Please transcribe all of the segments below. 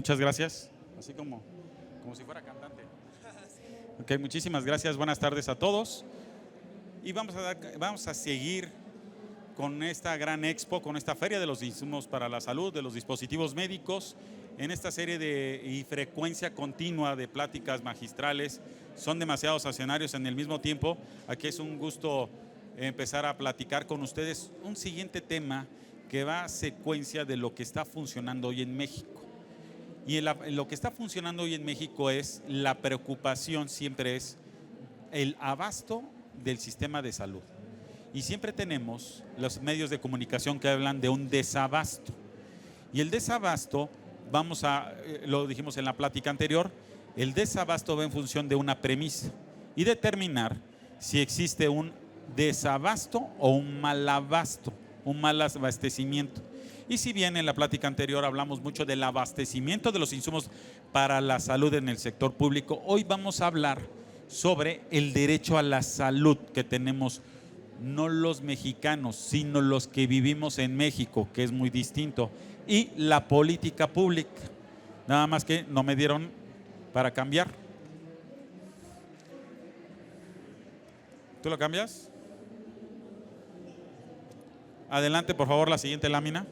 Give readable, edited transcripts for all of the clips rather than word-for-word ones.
Muchas gracias. Así como si fuera cantante. Ok, muchísimas gracias. Buenas tardes a todos. Y vamos a seguir con esta gran expo, con esta feria de los insumos para la salud, de los dispositivos médicos, en esta serie y frecuencia continua de pláticas magistrales. Son demasiados escenarios en el mismo tiempo. Aquí es un gusto empezar a platicar con ustedes un siguiente tema que va a secuencia de lo que está funcionando hoy en México. Y lo que está funcionando hoy en México es la preocupación, siempre es el abasto del sistema de salud. Y siempre tenemos los medios de comunicación que hablan de un desabasto. Y el desabasto, lo dijimos en la plática anterior, el desabasto va en función de una premisa y determinar si existe un desabasto o un mal abasto, un mal abastecimiento. Y si bien en la plática anterior hablamos mucho del abastecimiento de los insumos para la salud en el sector público, hoy vamos a hablar sobre el derecho a la salud que tenemos no los mexicanos, sino los que vivimos en México, que es muy distinto, y la política pública. Nada más que no me dieron para cambiar. ¿Tú lo cambias? Adelante, por favor, la siguiente lámina.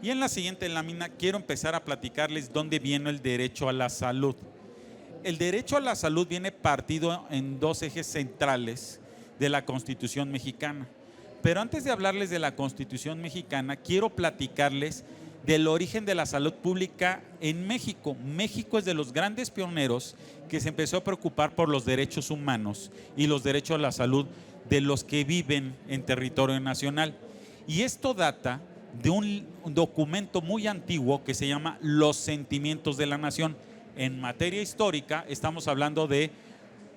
Y en la siguiente lámina quiero empezar a platicarles dónde viene el derecho a la salud. El derecho a la salud viene partido en dos ejes centrales de la Constitución mexicana. Pero antes de hablarles de la Constitución mexicana, quiero platicarles del origen de la salud pública en México. México es de los grandes pioneros que se empezó a preocupar por los derechos humanos y los derechos a la salud de los que viven en territorio nacional. Y esto data de un documento muy antiguo que se llama Los Sentimientos de la Nación. En materia histórica estamos hablando de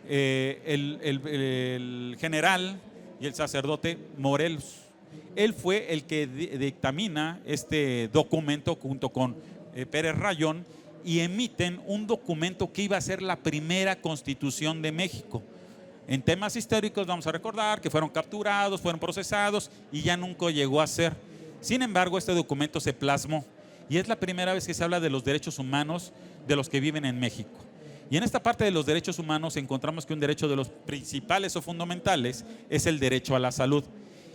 el general y el sacerdote Morelos. Él fue el que dictamina este documento junto con Pérez Rayón y emiten un documento que iba a ser la primera constitución de México. En temas históricos vamos a recordar que fueron capturados, fueron procesados y ya nunca llegó a ser. Sin embargo, este documento se plasmó y es la primera vez que se habla de los derechos humanos de los que viven en México. Y en esta parte de los derechos humanos encontramos que un derecho de los principales o fundamentales es el derecho a la salud.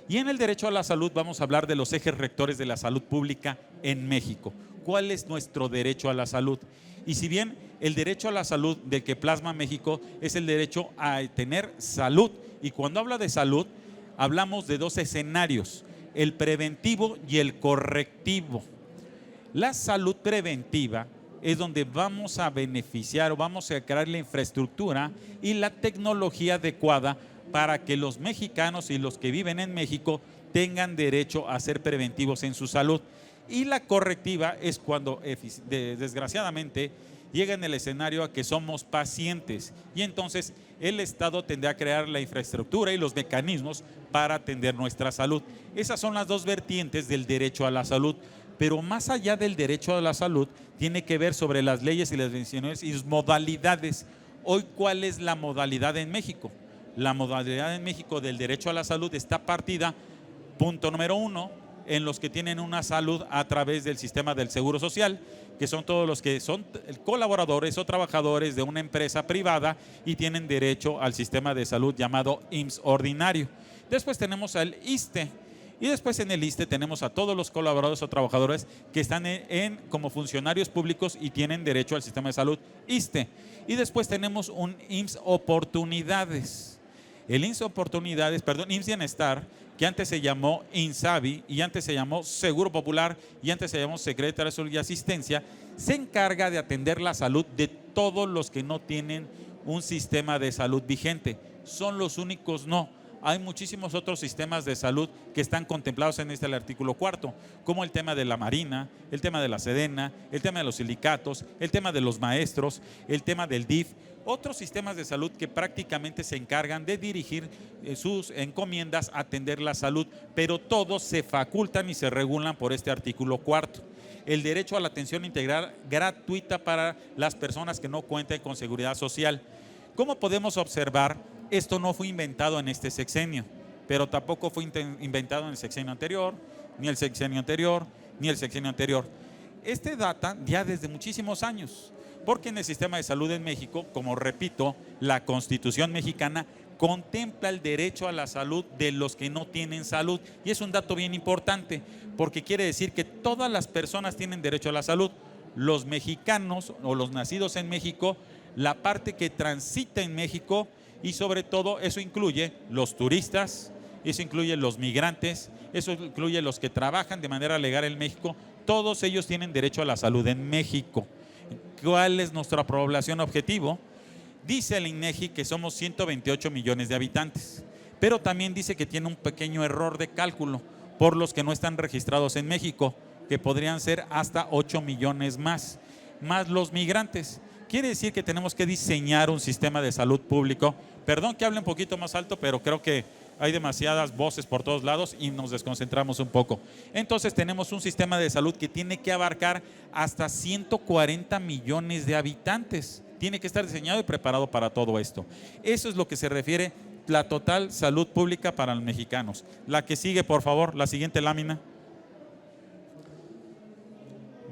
Y en el derecho a la salud vamos a hablar de los ejes rectores de la salud pública en México. ¿Cuál es nuestro derecho a la salud? Y si bien el derecho a la salud del que plasma México es el derecho a tener salud, y cuando habla de salud hablamos de dos escenarios, el preventivo y el correctivo. La salud preventiva es donde vamos a beneficiar o vamos a crear la infraestructura y la tecnología adecuada para que los mexicanos y los que viven en México tengan derecho a ser preventivos en su salud. Y la correctiva es cuando desgraciadamente llega en el escenario a que somos pacientes y entonces el Estado tendrá a crear la infraestructura y los mecanismos para atender nuestra salud. Esas son las dos vertientes del derecho a la salud. Pero más allá del derecho a la salud, tiene que ver sobre las leyes y las decisiones y sus modalidades. Hoy, ¿cuál es la modalidad en México? La modalidad en México del derecho a la salud está partida, punto número 1, en los que tienen una salud a través del sistema del Seguro Social, que son todos los que son colaboradores o trabajadores de una empresa privada y tienen derecho al sistema de salud llamado IMSS ordinario. Después tenemos al ISSSTE. Y después en el ISSSTE tenemos a todos los colaboradores o trabajadores que están como funcionarios públicos y tienen derecho al sistema de salud ISSSTE. Y después tenemos un IMSS Oportunidades. El IMSS Oportunidades, IMSS Bienestar, que antes se llamó INSABI y antes se llamó Seguro Popular y antes se llamó Secretaría de Salud y Asistencia, se encarga de atender la salud de todos los que no tienen un sistema de salud vigente. Son los únicos no. Hay muchísimos otros sistemas de salud que están contemplados en el artículo 4, como el tema de la Marina, el tema de la Sedena, el tema de los sindicatos, el tema de los maestros, el tema del DIF, otros sistemas de salud que prácticamente se encargan de dirigir sus encomiendas a atender la salud, pero todos se facultan y se regulan por este artículo 4. El derecho a la atención integral gratuita para las personas que no cuenten con seguridad social. ¿Cómo podemos observar? Esto no fue inventado en este sexenio, pero tampoco fue inventado en el sexenio anterior, ni el sexenio anterior, ni el sexenio anterior. Este data ya desde muchísimos años, porque en el sistema de salud en México, como repito, la Constitución mexicana contempla el derecho a la salud de los que no tienen salud. Y es un dato bien importante, porque quiere decir que todas las personas tienen derecho a la salud. Los mexicanos o los nacidos en México, la parte que transita en México, y sobre todo eso incluye los turistas, eso incluye los migrantes, eso incluye los que trabajan de manera legal en México. Todos ellos tienen derecho a la salud en México. ¿Cuál es nuestra población objetivo? Dice el INEGI que somos 128 millones de habitantes, pero también dice que tiene un pequeño error de cálculo por los que no están registrados en México, que podrían ser hasta 8 millones más los migrantes. Quiere decir que tenemos que diseñar un sistema de salud público. Perdón que hable un poquito más alto, pero creo que hay demasiadas voces por todos lados y nos desconcentramos un poco. Entonces tenemos un sistema de salud que tiene que abarcar hasta 140 millones de habitantes. Tiene que estar diseñado y preparado para todo esto. Eso es lo que se refiere la total salud pública para los mexicanos. La que sigue, por favor, la siguiente lámina.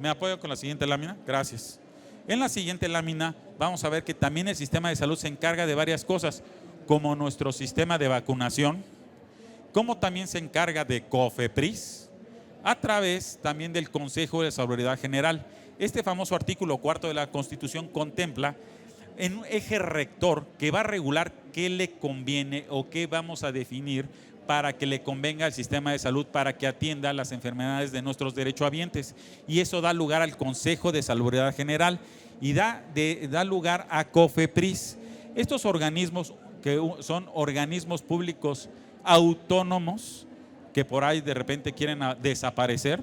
¿Me apoyo con la siguiente lámina? Gracias. En la siguiente lámina vamos a ver que también el sistema de salud se encarga de varias cosas, como nuestro sistema de vacunación, como también se encarga de COFEPRIS, a través también del Consejo de Salubridad General. Este famoso artículo 4 de la Constitución contempla en un eje rector que va a regular qué le conviene o qué vamos a definir para que le convenga al sistema de salud para que atienda las enfermedades de nuestros derechohabientes. Y eso da lugar al Consejo de Salubridad General y da lugar a COFEPRIS. Estos organismos, que son organismos públicos autónomos, que por ahí de repente quieren desaparecer,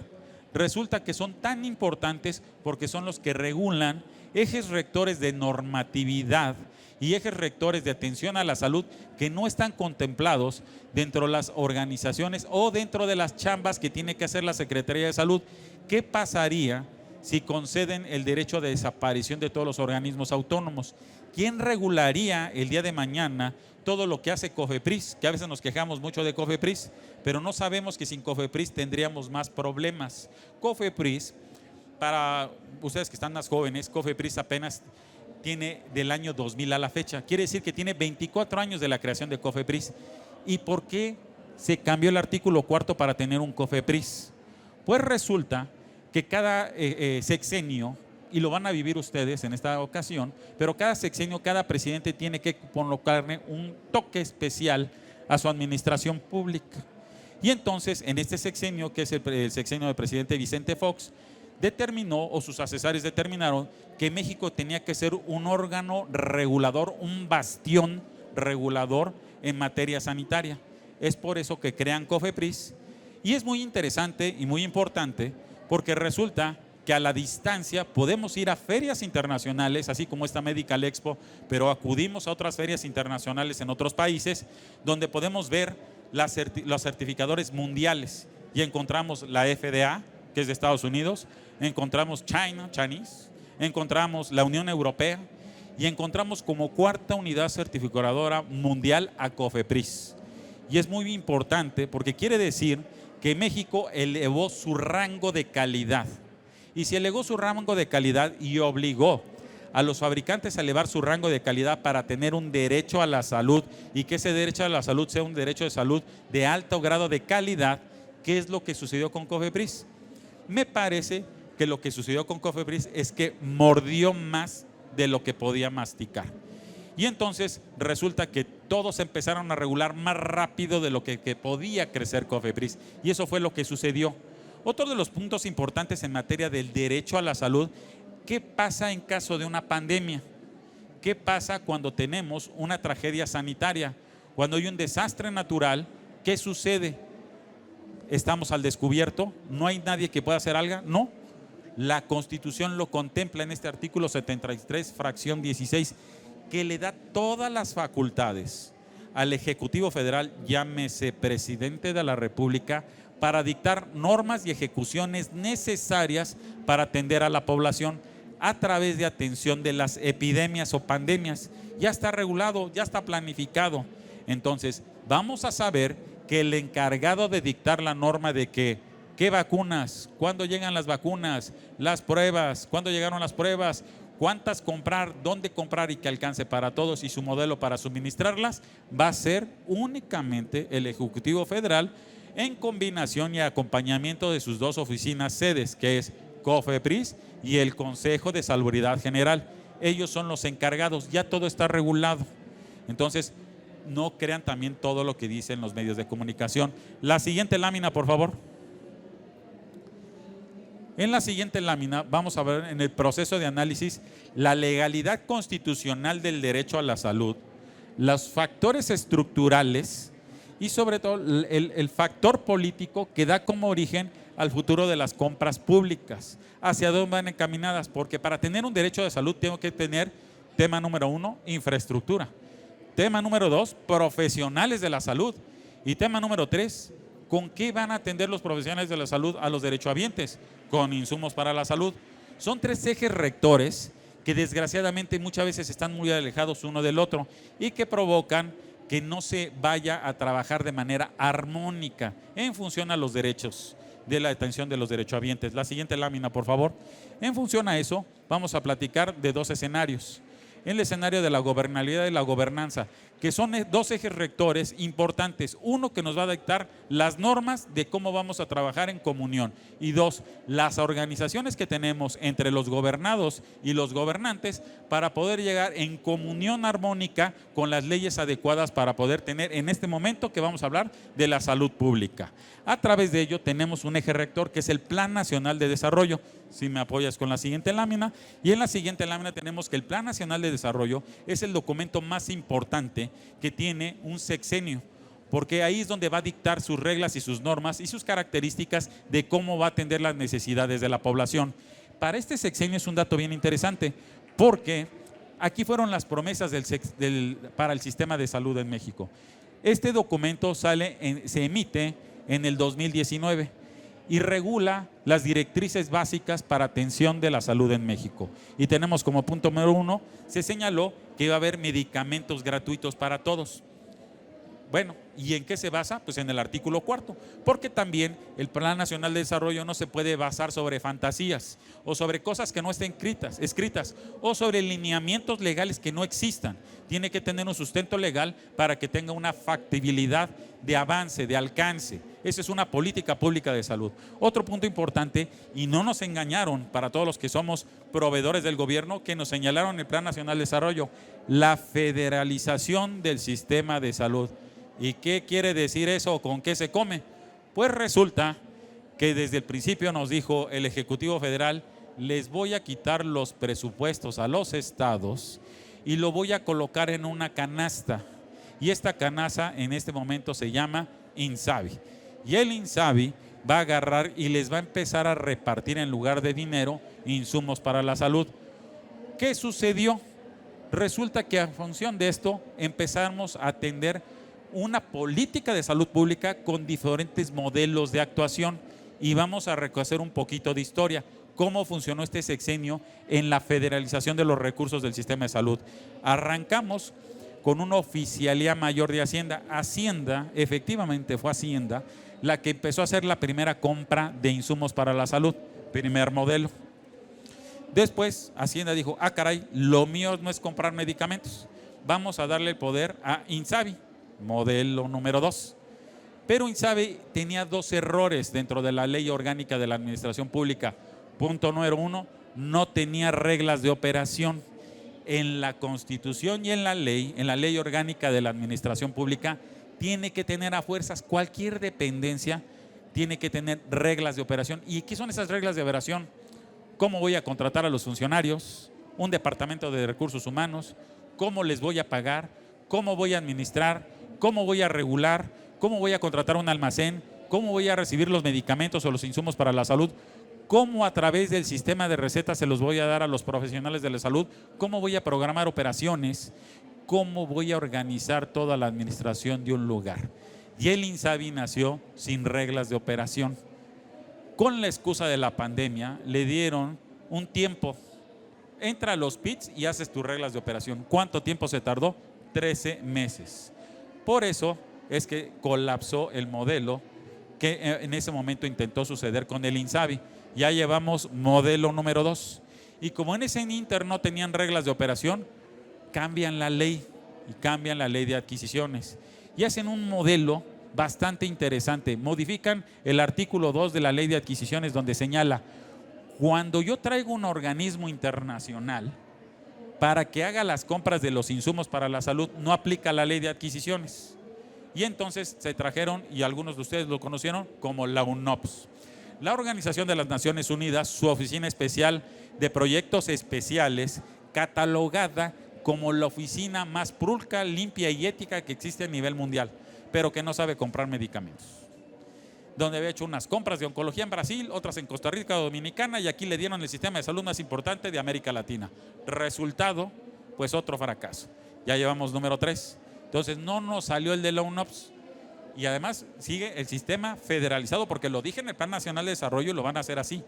resulta que son tan importantes porque son los que regulan ejes rectores de normatividad y ejes rectores de atención a la salud que no están contemplados dentro de las organizaciones o dentro de las chambas que tiene que hacer la Secretaría de Salud. ¿Qué pasaría si conceden el derecho de desaparición de todos los organismos autónomos? ¿Quién regularía el día de mañana todo lo que hace COFEPRIS? Que a veces nos quejamos mucho de COFEPRIS, pero no sabemos que sin COFEPRIS tendríamos más problemas. COFEPRIS, para ustedes que están más jóvenes, COFEPRIS apenas tiene del año 2000 a la fecha. Quiere decir que tiene 24 años de la creación de COFEPRIS. ¿Y por qué se cambió el artículo 4 para tener un COFEPRIS? Pues resulta que cada sexenio, y lo van a vivir ustedes en esta ocasión, pero cada sexenio, cada presidente tiene que colocarle un toque especial a su administración pública. Y entonces, en este sexenio, que es el sexenio del presidente Vicente Fox, determinó, o sus asesores determinaron, que México tenía que ser un órgano regulador, un bastión regulador en materia sanitaria. Es por eso que crean COFEPRIS, y es muy interesante y muy importante porque resulta que a la distancia podemos ir a ferias internacionales, así como esta Medical Expo, pero acudimos a otras ferias internacionales en otros países donde podemos ver los certificadores mundiales y encontramos la FDA, que es de Estados Unidos, encontramos Chinese, encontramos la Unión Europea y encontramos como cuarta unidad certificadora mundial a COFEPRIS. Y es muy importante porque quiere decir que México elevó su rango de calidad. Y si elevó su rango de calidad y obligó a los fabricantes a elevar su rango de calidad para tener un derecho a la salud y que ese derecho a la salud sea un derecho de salud de alto grado de calidad, ¿qué es lo que sucedió con COFEPRIS? Me parece que lo que sucedió con COFEPRIS es que mordió más de lo que podía masticar. Y entonces resulta que todos empezaron a regular más rápido de lo que podía crecer COFEPRIS. Y eso fue lo que sucedió. Otro de los puntos importantes en materia del derecho a la salud, ¿qué pasa en caso de una pandemia? ¿Qué pasa cuando tenemos una tragedia sanitaria? Cuando hay un desastre natural, ¿qué sucede? ¿Estamos al descubierto? ¿No hay nadie que pueda hacer algo? No. La Constitución lo contempla en este artículo 73, fracción 16, que le da todas las facultades al Ejecutivo Federal, llámese Presidente de la República, para dictar normas y ejecuciones necesarias para atender a la población a través de atención de las epidemias o pandemias. Ya está regulado, ya está planificado. Entonces, vamos a saber que el encargado de dictar la norma de que ¿Qué vacunas? ¿Cuándo llegan las vacunas? Las pruebas. ¿Cuándo llegaron las pruebas? ¿Cuántas comprar? ¿Dónde comprar y que alcance para todos? Y su modelo para suministrarlas va a ser únicamente el Ejecutivo Federal en combinación y acompañamiento de sus dos oficinas sedes, que es COFEPRIS y el Consejo de Salubridad General. Ellos son los encargados, ya todo está regulado. Entonces, no crean también todo lo que dicen los medios de comunicación. La siguiente lámina, por favor. En la siguiente lámina vamos a ver en el proceso de análisis la legalidad constitucional del derecho a la salud, los factores estructurales y sobre todo el factor político que da como origen al futuro de las compras públicas. ¿Hacia dónde van encaminadas? Porque para tener un derecho de salud tengo que tener, tema número 1, infraestructura. Tema número 2, profesionales de la salud. Y tema número 3, ¿con qué van a atender los profesionales de la salud a los derechohabientes? Con insumos para la salud. Son 3 ejes rectores que desgraciadamente muchas veces están muy alejados uno del otro y que provocan que no se vaya a trabajar de manera armónica en función a los derechos de la atención de los derechohabientes. La siguiente lámina, por favor. En función a eso, vamos a platicar de 2 escenarios. El escenario de la gobernabilidad y la gobernanza, que son 2 ejes rectores importantes. Uno, que nos va a dictar las normas de cómo vamos a trabajar en comunión. Y 2, las organizaciones que tenemos entre los gobernados y los gobernantes para poder llegar en comunión armónica con las leyes adecuadas para poder tener en este momento que vamos a hablar de la salud pública. A través de ello tenemos un eje rector que es el Plan Nacional de Desarrollo. Si me apoyas con la siguiente lámina. Y en la siguiente lámina tenemos que el Plan Nacional de Desarrollo es el documento más importante que tiene un sexenio, porque ahí es donde va a dictar sus reglas y sus normas y sus características de cómo va a atender las necesidades de la población. Para este sexenio es un dato bien interesante, porque aquí fueron las promesas para el sistema de salud en México. Este documento se emite en el 2019 y regula las directrices básicas para atención de la salud en México. Y tenemos como punto número 1, se señaló que iba a haber medicamentos gratuitos para todos. Bueno, ¿y en qué se basa? Pues en el artículo 4, porque también el Plan Nacional de Desarrollo no se puede basar sobre fantasías o sobre cosas que no estén escritas o sobre lineamientos legales que no existan. Tiene que tener un sustento legal para que tenga una factibilidad de avance, de alcance. Esa es una política pública de salud. Otro punto importante, y no nos engañaron para todos los que somos proveedores del gobierno, que nos señalaron en el Plan Nacional de Desarrollo, la federalización del sistema de salud. ¿Y qué quiere decir eso? ¿Con qué se come? Pues resulta que desde el principio nos dijo el Ejecutivo Federal, les voy a quitar los presupuestos a los estados y lo voy a colocar en una canasta. Y esta canasta en este momento se llama INSABI. Y el INSABI va a agarrar y les va a empezar a repartir en lugar de dinero insumos para la salud. ¿Qué sucedió? Resulta que a función de esto empezamos a atender una política de salud pública con diferentes modelos de actuación y vamos a reconocer un poquito de historia, cómo funcionó este sexenio en la federalización de los recursos del sistema de salud. Arrancamos con una oficialía mayor de Hacienda. Hacienda, efectivamente fue Hacienda la que empezó a hacer la primera compra de insumos para la salud, primer modelo. Después Hacienda dijo, caray, lo mío no es comprar medicamentos, vamos a darle el poder a INSABI, modelo número 2. Pero INSABI tenía 2 errores dentro de la ley orgánica de la administración pública. Punto número 1, no tenía reglas de operación. En la Constitución y en la ley orgánica de la administración pública, tiene que tener a fuerzas, cualquier dependencia tiene que tener reglas de operación. ¿Y qué son esas reglas de operación? ¿Cómo voy a contratar a los funcionarios? Un departamento de recursos humanos, ¿cómo les voy a pagar? ¿Cómo voy a administrar? ¿Cómo voy a regular? ¿Cómo voy a contratar un almacén? ¿Cómo voy a recibir los medicamentos o los insumos para la salud? ¿Cómo a través del sistema de recetas se los voy a dar a los profesionales de la salud? ¿Cómo voy a programar operaciones? ¿Cómo voy a organizar toda la administración de un lugar? Y el INSABI nació sin reglas de operación. Con la excusa de la pandemia, le dieron un tiempo. Entra a los PITS y haces tus reglas de operación. ¿Cuánto tiempo se tardó? 13 meses. Por eso es que colapsó el modelo que en ese momento intentó suceder con el INSABI. Ya llevamos modelo número 2. Y como en ese inter no tenían reglas de operación, cambian la ley y cambian la ley de adquisiciones. Y hacen un modelo bastante interesante. Modifican el artículo 2 de la ley de adquisiciones donde señala, cuando yo traigo un organismo internacional para que haga las compras de los insumos para la salud, no aplica la ley de adquisiciones. Y entonces se trajeron, y algunos de ustedes lo conocieron, como la UNOPS. La Organización de las Naciones Unidas, su oficina especial de proyectos especiales, catalogada como la oficina más pulcra, limpia y ética que existe a nivel mundial, pero que no sabe comprar medicamentos. Donde había hecho unas compras de oncología en Brasil, otras en Costa Rica, Dominicana, y aquí le dieron el sistema de salud más importante de América Latina. Resultado, pues otro fracaso. Ya llevamos número 3. Entonces no nos salió el de la UNOPS. Y además sigue el sistema federalizado, porque lo dije en el Plan Nacional de Desarrollo y lo van a hacer así.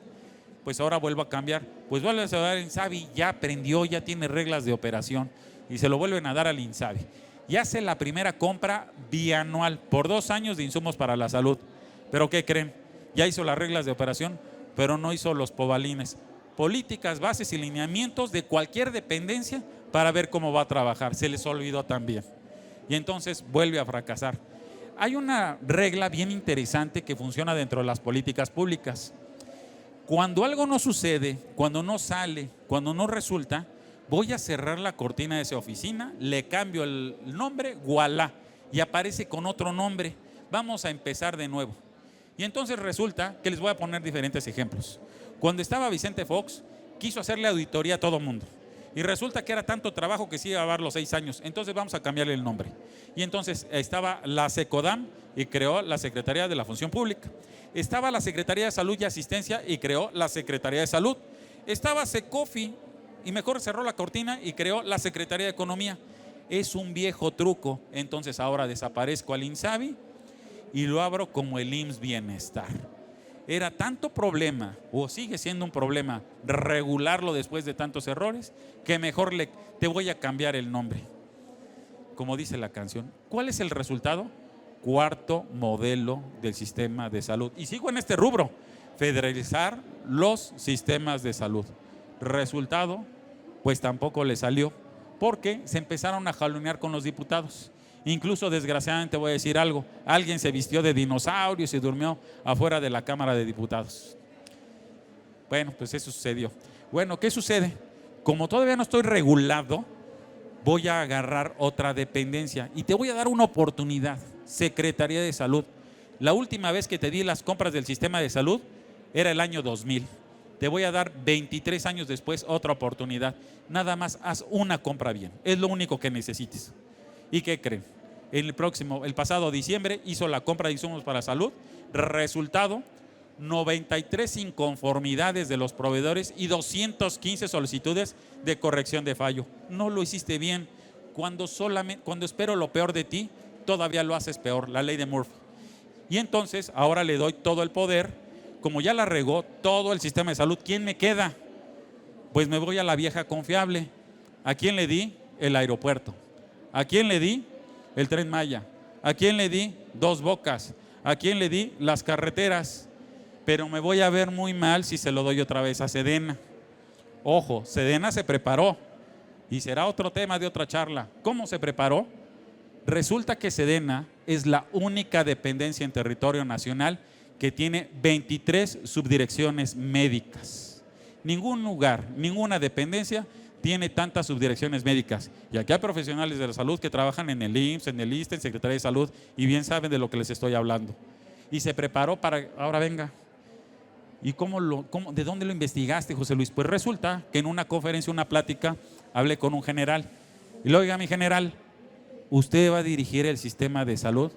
Pues ahora vuelvo a cambiar. Pues vuelve a dar el INSABI, ya aprendió, ya tiene reglas de operación y se lo vuelven a dar al INSABI. Y hace la primera compra bianual por 2 años de insumos para la salud. ¿Pero qué creen? Ya hizo las reglas de operación, pero no hizo los pobalines. Políticas, bases y lineamientos de cualquier dependencia para ver cómo va a trabajar. Se les olvidó también. Y entonces vuelve a fracasar. Hay una regla bien interesante que funciona dentro de las políticas públicas. Cuando algo no sucede, cuando no sale, cuando no resulta, voy a cerrar la cortina de esa oficina, le cambio el nombre, voilà, y aparece con otro nombre. Vamos a empezar de nuevo. Y entonces resulta que les voy a poner diferentes ejemplos. Cuando estaba Vicente Fox, quiso hacerle auditoría a todo mundo. Y resulta que era tanto trabajo que sí iba a dar los 6 años. Entonces vamos a cambiarle el nombre. Y entonces estaba la SECODAM y creó la Secretaría de la Función Pública. Estaba la Secretaría de Salud y Asistencia y creó la Secretaría de Salud. Estaba SECOFI y mejor cerró la cortina y creó la Secretaría de Economía. Es un viejo truco. Entonces ahora desaparezco al INSABI y lo abro como el IMSS Bienestar. Era tanto problema, o sigue siendo un problema, regularlo después de tantos errores, que mejor te voy a cambiar el nombre. Como dice la canción, ¿cuál es el resultado? 4º modelo del sistema de salud. Y sigo en este rubro, federalizar los sistemas de salud. Resultado, pues tampoco le salió, porque se empezaron a jalonear con los diputados. Incluso, desgraciadamente, voy a decir algo, alguien se vistió de dinosaurio y se durmió afuera de la Cámara de Diputados. Bueno, pues eso sucedió. Bueno, ¿qué sucede? Como todavía no estoy regulado, voy a agarrar otra dependencia y te voy a dar una oportunidad. Secretaría de Salud. La última vez que te di las compras del sistema de salud era el año 2000. Te voy a dar 23 años después otra oportunidad. Nada más haz una compra bien. Es lo único que necesites. ¿Y qué creen? El pasado diciembre hizo la compra de insumos para salud. Resultado, 93 inconformidades de los proveedores y 215 solicitudes de corrección de fallo. No lo hiciste bien. Cuando espero lo peor de ti, todavía lo haces peor, la ley de Murphy. Y entonces ahora le doy todo el poder. Como ya la regó todo el sistema de salud, ¿quién me queda? Pues me voy a la vieja confiable. ¿A quién le di? El aeropuerto. ¿A quién le di? El Tren Maya. ¿A quién le di? Dos Bocas. ¿A quién le di? Las carreteras. Pero me voy a ver muy mal si se lo doy otra vez a Sedena. Ojo, Sedena se preparó y será otro tema de otra charla. ¿Cómo se preparó? Resulta que Sedena es la única dependencia en territorio nacional que tiene 23 subdirecciones médicas. Ningún lugar, ninguna dependencia tiene tantas subdirecciones médicas. Y aquí hay profesionales de la salud que trabajan en el IMSS, en el ISSSTE, en Secretaría de Salud, y bien saben de lo que les estoy hablando. Y se preparó para, ahora venga. ¿Y de dónde lo investigaste, José Luis? Pues resulta que en una conferencia, una plática, hablé con un general. Y le oiga, mi general, ¿usted va a dirigir el sistema de salud?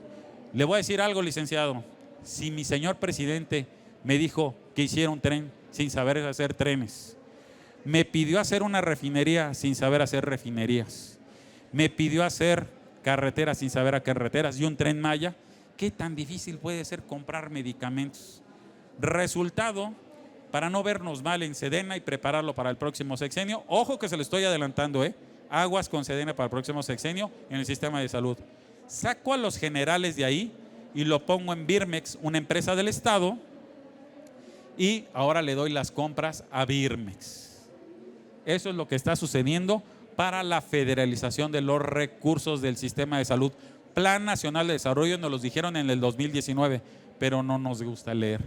Le voy a decir algo, licenciado. Si mi señor presidente me dijo que hiciera un tren sin saber hacer trenes, me pidió hacer una refinería sin saber hacer refinerías, me pidió hacer carreteras sin saber hacer carreteras y un Tren Maya, ¿qué tan difícil puede ser comprar medicamentos? Resultado, para no vernos mal en Sedena y prepararlo para el próximo sexenio, ojo que se lo estoy adelantando, aguas con Sedena para el próximo sexenio en el sistema de salud. Saco a los generales de ahí y lo pongo en Birmex, una empresa del Estado, y ahora le doy las compras a Birmex. Eso es lo que está sucediendo para la federalización de los recursos del sistema de salud. Plan Nacional de Desarrollo nos los dijeron en el 2019, pero no nos gusta leer.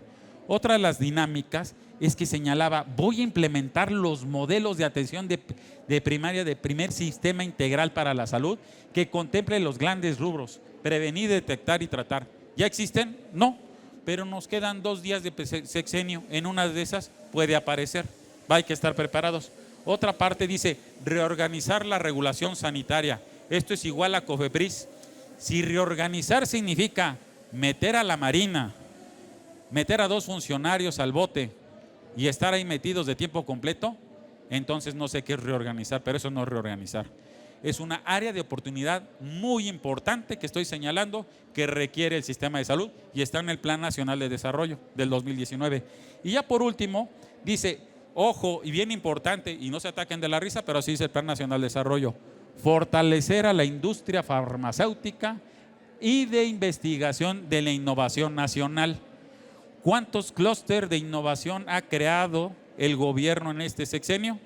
Otra de las dinámicas es que señalaba, voy a implementar los modelos de atención de primaria, de primer sistema integral para la salud, que contemple los grandes rubros, prevenir, detectar y tratar. ¿Ya existen? No, pero nos quedan 2 días de sexenio. En una de esas puede aparecer. Hay que estar preparados. Otra parte dice, reorganizar la regulación sanitaria. Esto es igual a COFEPRIS. Si reorganizar significa meter a la Marina, meter a 2 funcionarios al bote y estar ahí metidos de tiempo completo, entonces no sé qué es reorganizar, pero eso no es reorganizar. Es una área de oportunidad muy importante que estoy señalando que requiere el sistema de salud y está en el Plan Nacional de Desarrollo del 2019. Y ya por último, dice, ojo, y bien importante, y no se ataquen de la risa, pero así dice el Plan Nacional de Desarrollo, fortalecer a la industria farmacéutica y de investigación de la innovación nacional. ¿Cuántos clústeres de innovación ha creado el gobierno en este sexenio?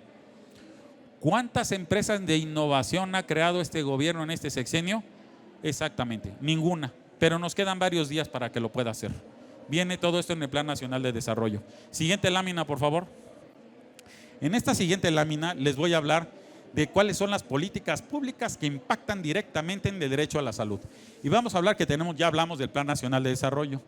¿Cuántas empresas de innovación ha creado este gobierno en este sexenio? Exactamente, ninguna, pero nos quedan varios días para que lo pueda hacer. Viene todo esto en el Plan Nacional de Desarrollo. Siguiente lámina, por favor. En esta siguiente lámina les voy a hablar de cuáles son las políticas públicas que impactan directamente en el derecho a la salud. Y vamos a hablar que ya hablamos del Plan Nacional de Desarrollo,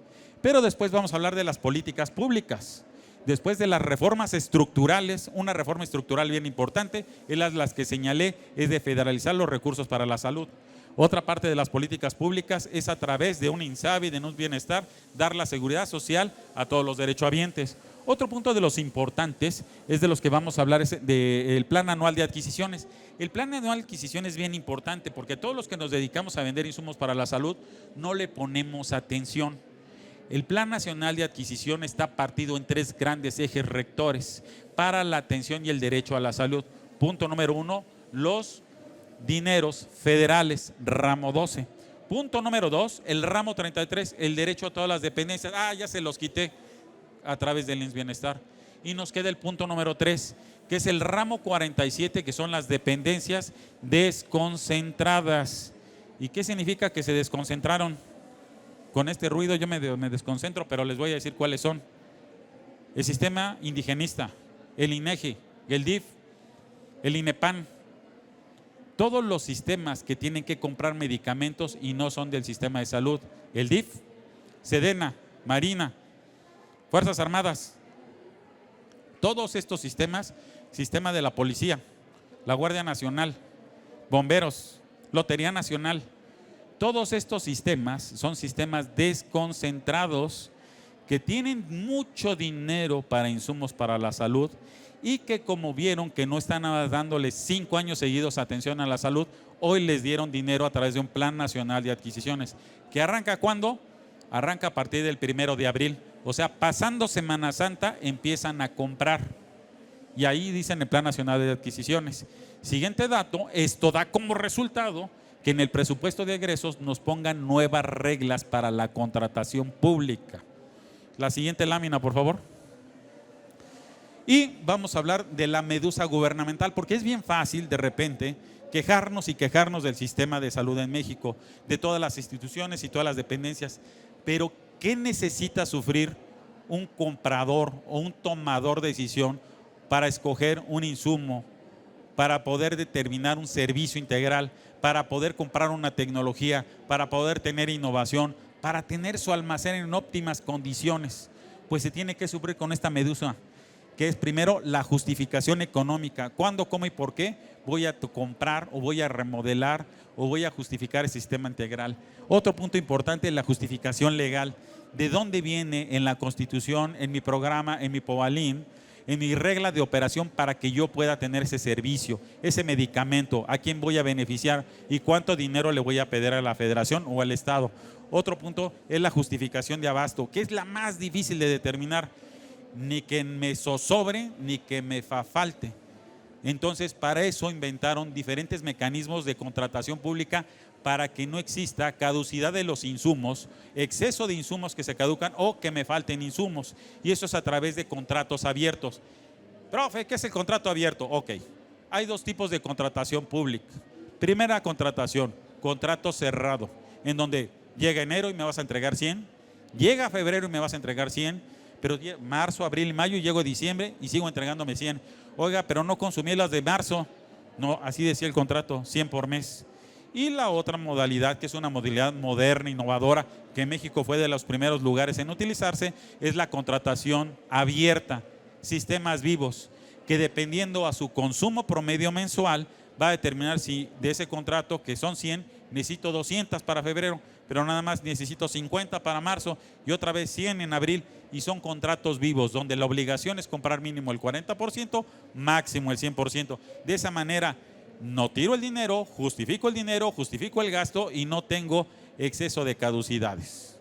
pero después vamos a hablar de las políticas públicas. Después de las reformas estructurales, una reforma estructural bien importante, es las que señalé, es de federalizar los recursos para la salud. Otra parte de las políticas públicas es a través de un INSABI, de un bienestar, dar la seguridad social a todos los derechohabientes. Otro punto de los importantes es de los que vamos a hablar, es del Plan Anual de Adquisiciones. El Plan Anual de Adquisiciones es bien importante porque todos los que nos dedicamos a vender insumos para la salud no le ponemos atención. El Plan Nacional de Adquisición está partido en 3 grandes ejes rectores para la atención y el derecho a la salud. Punto número 1, los dineros federales, ramo 12. Punto número 2, el ramo 33, el derecho a todas las dependencias. Ya se los quité a través del IMSS Bienestar. Y nos queda el punto número 3, que es el ramo 47, que son las dependencias desconcentradas. ¿Y qué significa que se desconcentraron? Con este ruido yo me desconcentro, pero les voy a decir cuáles son. El sistema indigenista, el INEGI, el DIF, el INEPAN. Todos los sistemas que tienen que comprar medicamentos y no son del sistema de salud. El DIF, Sedena, Marina, Fuerzas Armadas. Todos estos sistemas, sistema de la policía, la Guardia Nacional, bomberos, Lotería Nacional. Todos estos sistemas son sistemas desconcentrados que tienen mucho dinero para insumos para la salud y que, como vieron que no están dándoles 5 años seguidos atención a la salud, hoy les dieron dinero a través de un Plan Nacional de Adquisiciones, que arranca ¿cuándo? Arranca a partir del 1 de abril, o sea, pasando Semana Santa empiezan a comprar y ahí dicen el Plan Nacional de Adquisiciones. Siguiente dato, esto da como resultado que en el presupuesto de egresos nos pongan nuevas reglas para la contratación pública. La siguiente lámina, por favor. Y vamos a hablar de la medusa gubernamental, porque es bien fácil de repente quejarnos y quejarnos del sistema de salud en México, de todas las instituciones y todas las dependencias, pero ¿qué necesita sufrir un comprador o un tomador de decisión para escoger un insumo, para poder determinar un servicio integral, para poder comprar una tecnología, para poder tener innovación, para tener su almacén en óptimas condiciones? Pues se tiene que sufrir con esta medusa, que es primero la justificación económica. ¿Cuándo, cómo y por qué voy a comprar o voy a remodelar o voy a justificar el sistema integral? Otro punto importante es la justificación legal. ¿De dónde viene en la Constitución, en mi programa, en mi POVALIN, en mi regla de operación para que yo pueda tener ese servicio, ese medicamento? ¿A quién voy a beneficiar y cuánto dinero le voy a pedir a la Federación o al Estado? Otro punto es la justificación de abasto, que es la más difícil de determinar. Ni que me zozobre ni que me falte. Entonces, para eso inventaron diferentes mecanismos de contratación pública para que no exista caducidad de los insumos, exceso de insumos que se caducan o que me falten insumos. Y eso es a través de contratos abiertos. Profe, ¿qué es el contrato abierto? Ok, hay dos tipos de contratación pública. Primera contratación, contrato cerrado, en donde llega enero y me vas a entregar 100, llega febrero y me vas a entregar 100, pero marzo, abril y mayo, llego a diciembre y sigo entregándome 100. Oiga, pero no consumí las de marzo. No, así decía el contrato, 100 por mes. Y la otra modalidad, que es una modalidad moderna, innovadora, que México fue de los primeros lugares en utilizarse, es la contratación abierta, sistemas vivos, que dependiendo a su consumo promedio mensual, va a determinar si de ese contrato, que son 100, necesito 200 para febrero, pero nada más necesito 50 para marzo y otra vez 100 en abril, y son contratos vivos, donde la obligación es comprar mínimo el 40%, máximo el 100%. De esa manera, no tiro el dinero, justifico el gasto y no tengo exceso de caducidades.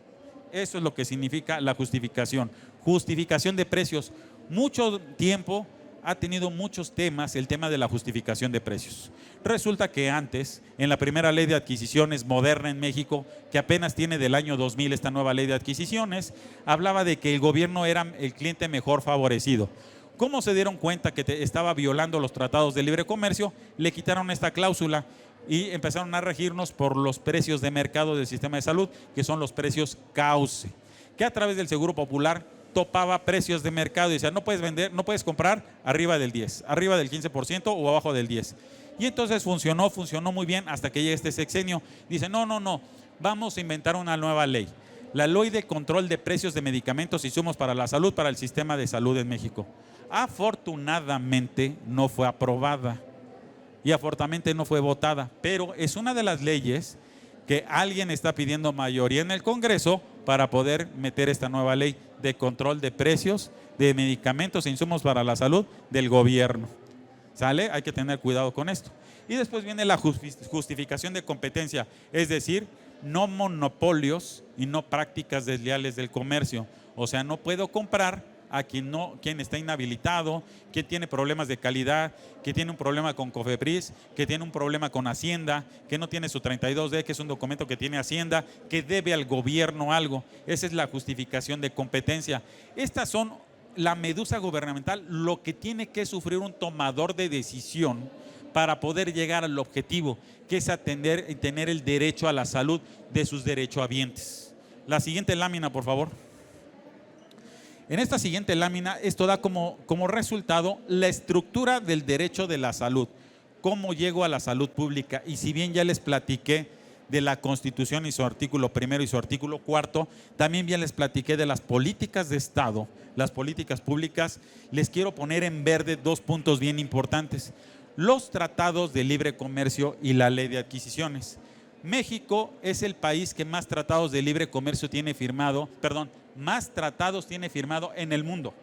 Eso es lo que significa la justificación. Justificación de precios. Mucho tiempo ha tenido muchos temas el tema de la justificación de precios. Resulta que antes, en la primera ley de adquisiciones moderna en México, que apenas tiene del año 2000 esta nueva ley de adquisiciones, hablaba de que el gobierno era el cliente mejor favorecido. ¿Cómo se dieron cuenta que estaba violando los tratados de libre comercio? Le quitaron esta cláusula y empezaron a regirnos por los precios de mercado del sistema de salud, que son los precios cauce, que a través del Seguro Popular topaba precios de mercado y decía, no puedes vender, no puedes comprar arriba del 10, arriba del 15% o abajo del 10. Y entonces funcionó muy bien hasta que llega este sexenio. Dice, no, vamos a inventar una nueva ley. La ley de control de precios de medicamentos y insumos para la salud, para el sistema de salud en México. Afortunadamente no fue aprobada y afortunadamente no fue votada, pero es una de las leyes que alguien está pidiendo mayoría en el Congreso para poder meter esta nueva ley de control de precios de medicamentos e insumos para la salud del gobierno. ¿Sale? Hay que tener cuidado con esto. Y después viene la justificación de competencia, es decir, no monopolios y no prácticas desleales del comercio. O sea, no puedo comprar a quien está inhabilitado, quien tiene problemas de calidad, que tiene un problema con COFEPRIS, que tiene un problema con Hacienda, que no tiene su 32D, que es un documento que tiene Hacienda, que debe al gobierno algo. Esa es la justificación de competencia. Estas son la medusa gubernamental, lo que tiene que sufrir un tomador de decisión para poder llegar al objetivo, que es atender y tener el derecho a la salud de sus derechohabientes. La siguiente lámina, por favor. En esta siguiente lámina, esto da como resultado la estructura del derecho de la salud, cómo llego a la salud pública. Y si bien ya les platiqué de la Constitución y su artículo primero y su artículo cuarto, también ya les platiqué de las políticas de Estado, las políticas públicas. Les quiero poner en verde dos puntos bien importantes: los tratados de libre comercio y la ley de adquisiciones. México es el país que más tratados de libre comercio tiene firmado, más tratados tiene firmado en el mundo.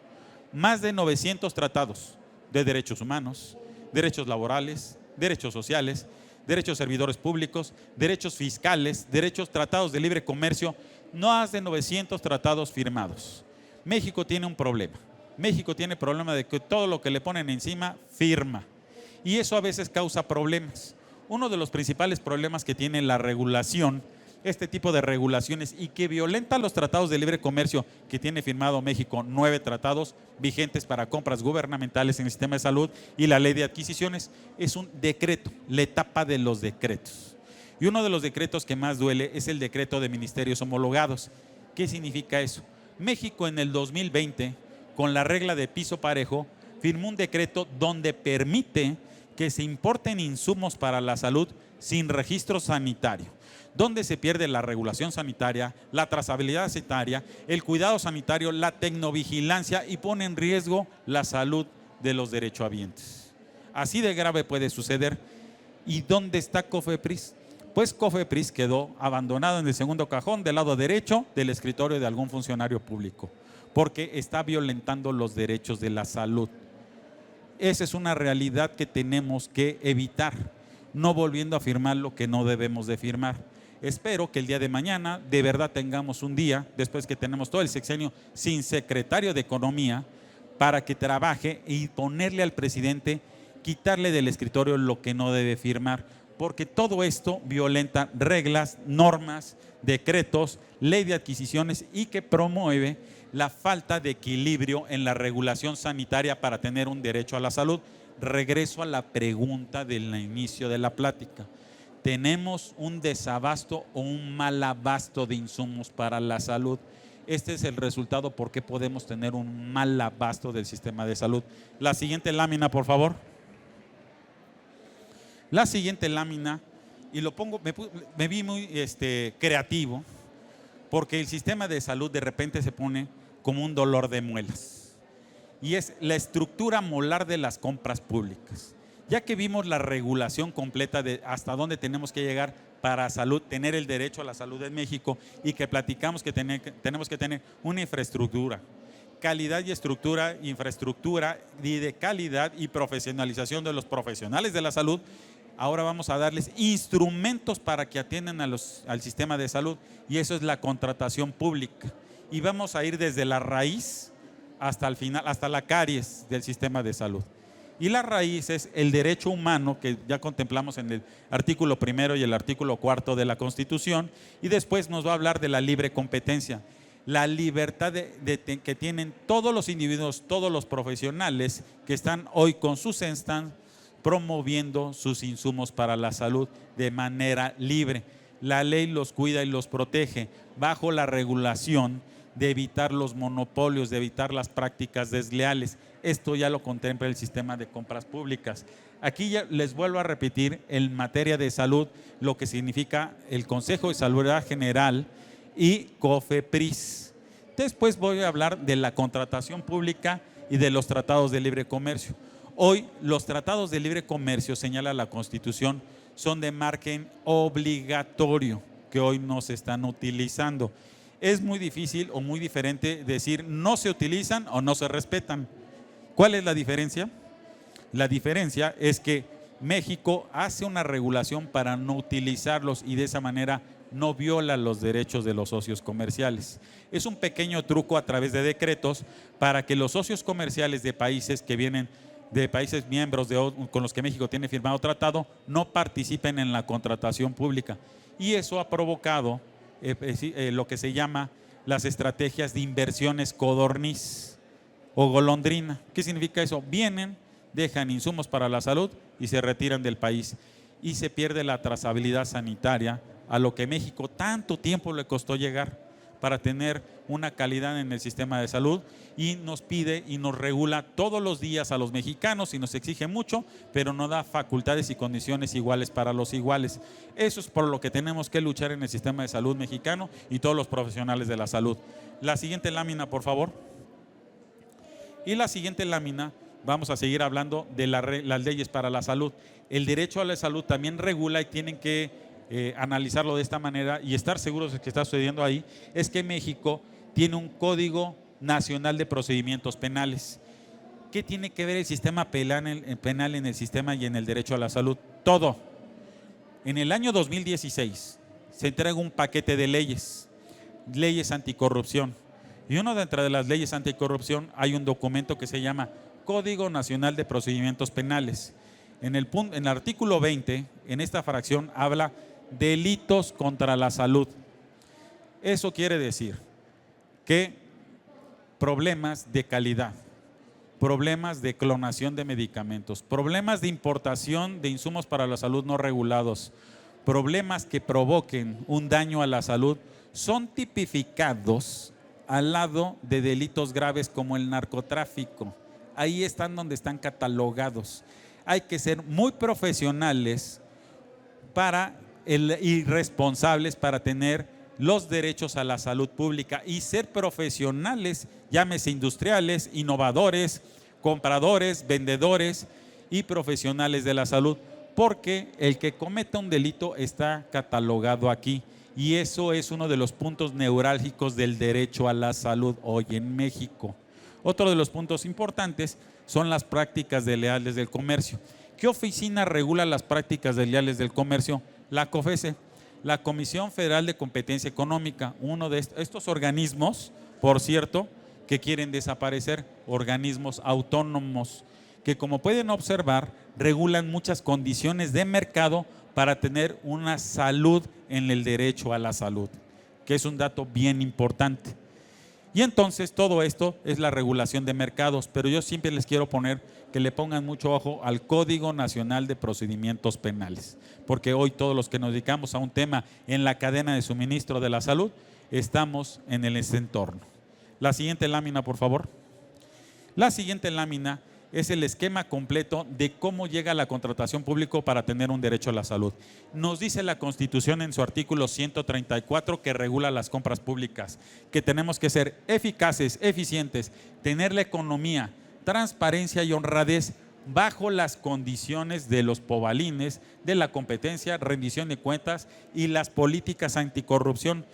Más de 900 tratados de derechos humanos, derechos laborales, derechos sociales, derechos servidores públicos, derechos fiscales, tratados de libre comercio, más de 900 tratados firmados. México tiene un problema. México tiene problema de que todo lo que le ponen encima firma. Y eso a veces causa problemas. Uno de los principales problemas que tiene la regulación, este tipo de regulaciones, y que violenta los tratados de libre comercio que tiene firmado México, 9 tratados vigentes para compras gubernamentales en el sistema de salud y la ley de adquisiciones, es un decreto, la etapa de los decretos. Y uno de los decretos que más duele es el decreto de ministerios homologados. ¿Qué significa eso? México en el 2020, con la regla de piso parejo, firmó un decreto donde permite que se importen insumos para la salud sin registro sanitario, donde se pierde la regulación sanitaria, la trazabilidad sanitaria, el cuidado sanitario, la tecnovigilancia, y pone en riesgo la salud de los derechohabientes. Así de grave puede suceder. ¿Y dónde está COFEPRIS? Pues COFEPRIS quedó abandonado en el segundo cajón del lado derecho del escritorio de algún funcionario público, porque está violentando los derechos de la salud. Esa es una realidad que tenemos que evitar, no volviendo a firmar lo que no debemos de firmar. Espero que el día de mañana de verdad tengamos un día, después que tenemos todo el sexenio sin secretario de Economía, para que trabaje y ponerle al presidente, quitarle del escritorio lo que no debe firmar, porque todo esto violenta reglas, normas, decretos, ley de adquisiciones y que promueve la falta de equilibrio en la regulación sanitaria para tener un derecho a la salud. Regreso a la pregunta del inicio de la plática. ¿Tenemos un desabasto o un mal abasto de insumos para la salud? Este es el resultado por qué podemos tener un mal abasto del sistema de salud. La siguiente lámina, por favor. La siguiente lámina, y lo pongo, me vi muy creativo, porque el sistema de salud de repente se pone como un dolor de muelas. Y es la estructura molar de las compras públicas. Ya que vimos la regulación completa de hasta dónde tenemos que llegar para salud, tener el derecho a la salud en México, y que platicamos que tenemos que tener una infraestructura, calidad y estructura, infraestructura y de calidad y profesionalización de los profesionales de la salud. Ahora vamos a darles instrumentos para que atiendan al sistema de salud, y eso es la contratación pública. Y vamos a ir desde la raíz hasta el final, hasta la caries del sistema de salud. Y la raíz es el derecho humano, que ya contemplamos en el artículo 1 y el artículo 4 de la Constitución, y después nos va a hablar de la libre competencia, la libertad que tienen todos los individuos, todos los profesionales que están hoy con sus stands promoviendo sus insumos para la salud de manera libre. La ley los cuida y los protege bajo la regulación de evitar los monopolios, de evitar las prácticas desleales. Esto ya lo contempla el sistema de compras públicas. Aquí ya les vuelvo a repetir en materia de salud lo que significa el Consejo de Salud General y COFEPRIS. Después voy a hablar de la contratación pública y de los tratados de libre comercio. Hoy los tratados de libre comercio, señala la Constitución, son de margen obligatorio, que hoy no se están utilizando. Es muy difícil o muy diferente decir no se utilizan o no se respetan. ¿Cuál es la diferencia? La diferencia es que México hace una regulación para no utilizarlos y de esa manera no viola los derechos de los socios comerciales. Es un pequeño truco a través de decretos para que los socios comerciales de países que vienen de países miembros con los que México tiene firmado tratado no participen en la contratación pública. Y eso ha provocado lo que se llama las estrategias de inversiones codorniz o golondrina. ¿Qué significa eso? Vienen, dejan insumos para la salud y se retiran del país. Y se pierde la trazabilidad sanitaria a lo que México tanto tiempo le costó llegar para tener una calidad en el sistema de salud, y nos pide y nos regula todos los días a los mexicanos y nos exige mucho, pero no da facultades y condiciones iguales para los iguales. Eso es por lo que tenemos que luchar en el sistema de salud mexicano y todos los profesionales de la salud. La siguiente lámina, por favor. Y la siguiente lámina vamos a seguir hablando de las leyes para la salud. El derecho a la salud también regula, y tienen que analizarlo de esta manera y estar seguros de que está sucediendo ahí, es que México tiene un Código Nacional de Procedimientos Penales. ¿Qué tiene que ver el sistema penal en el sistema y en el derecho a la salud? Todo. En el año 2016 se entrega un paquete de leyes anticorrupción, y una de entre las leyes anticorrupción hay un documento que se llama Código Nacional de Procedimientos Penales. En el artículo 20, en esta fracción, habla delitos contra la salud. Eso quiere decir que problemas de calidad, problemas de clonación de medicamentos, problemas de importación de insumos para la salud no regulados, problemas que provoquen un daño a la salud, son tipificados al lado de delitos graves como el narcotráfico. Ahí están donde están catalogados. Hay que ser muy profesionales y responsables para tener los derechos a la salud pública y ser profesionales, llámese industriales, innovadores, compradores, vendedores y profesionales de la salud, porque el que cometa un delito está catalogado aquí, y eso es uno de los puntos neurálgicos del derecho a la salud hoy en México. Otro de los puntos importantes son las prácticas desleales del comercio. ¿Qué oficina regula las prácticas desleales del comercio? La COFECE, la Comisión Federal de Competencia Económica, uno de estos organismos, por cierto, que quieren desaparecer, organismos autónomos, que como pueden observar, regulan muchas condiciones de mercado para tener una salud en el derecho a la salud, que es un dato bien importante. Y entonces todo esto es la regulación de mercados, pero yo siempre les quiero poner que le pongan mucho ojo al Código Nacional de Procedimientos Penales, porque hoy todos los que nos dedicamos a un tema en la cadena de suministro de la salud, estamos en ese entorno. La siguiente lámina, por favor. La siguiente lámina es el esquema completo de cómo llega la contratación pública para tener un derecho a la salud. Nos dice la Constitución en su artículo 134 que regula las compras públicas, que tenemos que ser eficaces, eficientes, tener la economía, transparencia y honradez bajo las condiciones de los pobalines, de la competencia, rendición de cuentas y las políticas anticorrupción.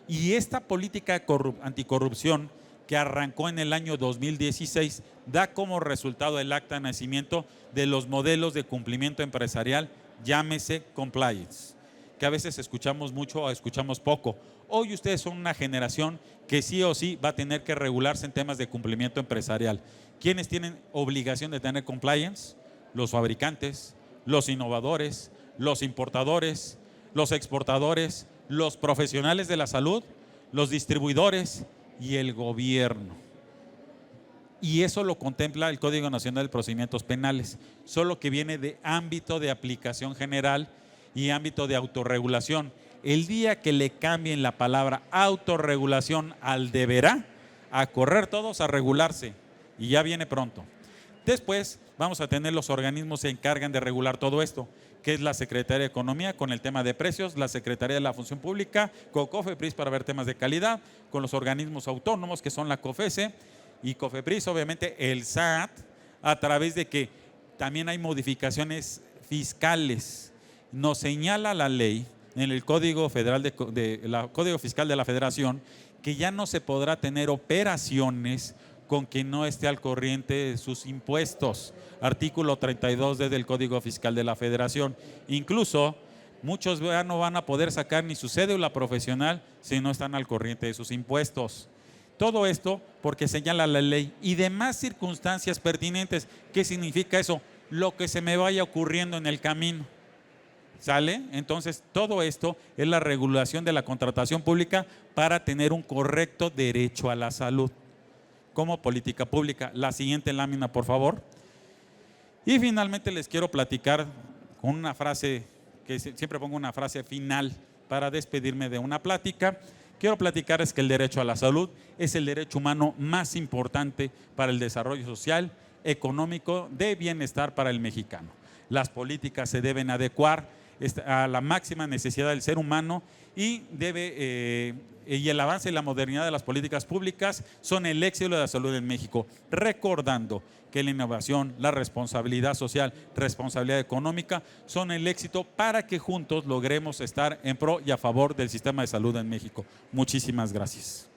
Y esta política anticorrupción que arrancó en el año 2016, da como resultado el acta de nacimiento de los modelos de cumplimiento empresarial, llámese compliance, que a veces escuchamos mucho o escuchamos poco. Hoy ustedes son una generación que sí o sí va a tener que regularse en temas de cumplimiento empresarial. ¿Quiénes tienen obligación de tener compliance? Los fabricantes, los innovadores, los importadores, los exportadores, los profesionales de la salud, los distribuidores y el gobierno. Y eso lo contempla el Código Nacional de Procedimientos Penales, solo que viene de ámbito de aplicación general y ámbito de autorregulación. El día que le cambien la palabra autorregulación al deberá, a correr todos a regularse, y ya viene pronto. Después vamos a tener los organismos que se encargan de regular todo esto, que es la Secretaría de Economía con el tema de precios, la Secretaría de la Función Pública, con COFEPRIS para ver temas de calidad, con los organismos autónomos que son la COFESE y COFEPRIS, obviamente el SAT, a través de que también hay modificaciones fiscales. Nos señala la ley en el Código Federal Código Fiscal de la Federación que ya no se podrá tener operaciones con quien no esté al corriente de sus impuestos. Artículo 32 del Código Fiscal de la Federación. Incluso muchos ya no van a poder sacar ni su cédula profesional si no están al corriente de sus impuestos. Todo esto porque señala la ley y demás circunstancias pertinentes. ¿Qué significa eso? Lo que se me vaya ocurriendo en el camino. ¿Sale? Entonces, todo esto es la regulación de la contratación pública para tener un correcto derecho a la salud como política pública. La siguiente lámina, por favor. Y finalmente les quiero platicar con una frase, que siempre pongo una frase final para despedirme de una plática. Quiero platicar es que el derecho a la salud es el derecho humano más importante para el desarrollo social, económico, de bienestar para el mexicano. Las políticas se deben adecuar a la máxima necesidad del ser humano y el avance y la modernidad de las políticas públicas son el éxito de la salud en México, recordando que la innovación, la responsabilidad social, responsabilidad económica son el éxito para que juntos logremos estar en pro y a favor del sistema de salud en México. Muchísimas gracias.